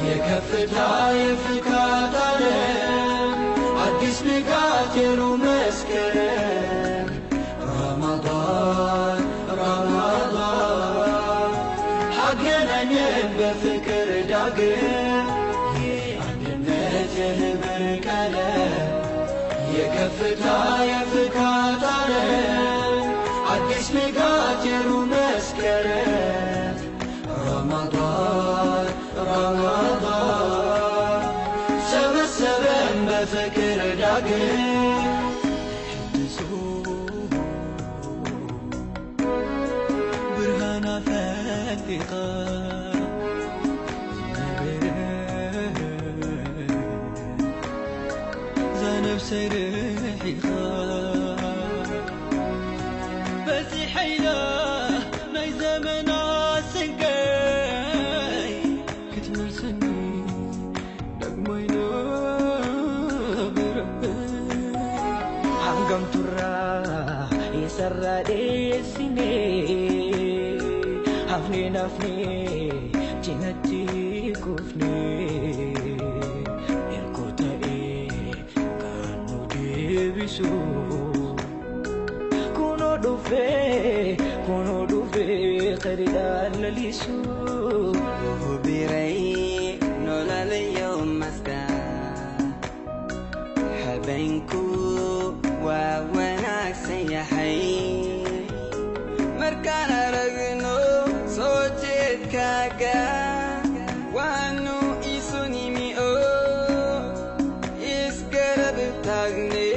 የከፍታ የፍካት ዓለም አዲስ ንጋት የሩህ መስከረም ረመዳን ረመዳን አገናኘን በፍቅር ዳግም የአንድነት የህብር ቀለም የከፍታ የፍካት ዓለም አዲስ ንጋት የሩህ መስከረም ረመዳን ረመዳን ሰበሰበን በፍቅር ዳግም برهانا فاتقة زانب سريحة بس حيلة ناي زمنا سنقاي كتمر سني دقمينا بربي عمقم ترى يسرى ديسيني هفني نفني جنتي كفني يركوتا كانوا ديبسو كونو دوفي قريدان لليسو وبيري نولا اليوم مسكا حبينكو ووناك سيحي مركانا رغنو صوتيت كاكا وانو إيسوني ميو إسكرب تاغني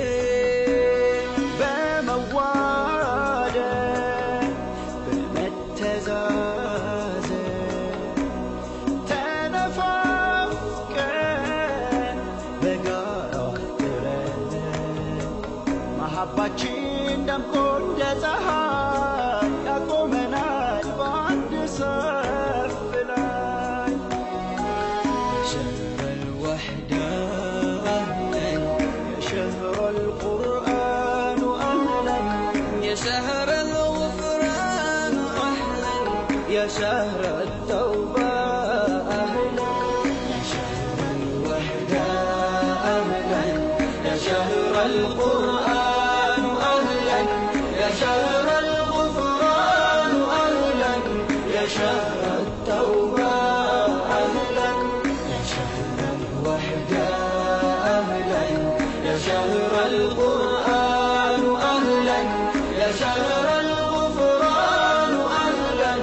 بموادة بمتزازة تنفوكن بقارة ترن محبتين دم كل زهار يقومنا البعد سفلاي شهر الوحدة أهلا يا شهر القرآن أهلا يا شهر الغفران أهلا يا شهر التوبة أهلا يا شهر الوحدة أهلا يا شهر القرآن أهلا يا شهر الغفران أهلا يا شهر التوبة أهلا يا شهر الوحدة أهلا يا شهر القرآن أهلا يا شهر الغفران أهلا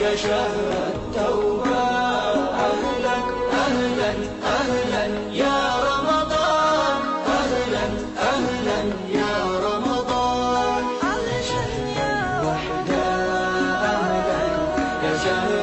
يا شهر التوبة أهلا أهلا أهلا يا رمضان أهلا أهلا يا رمضان يا شهر الوحدة أهلا يا شهر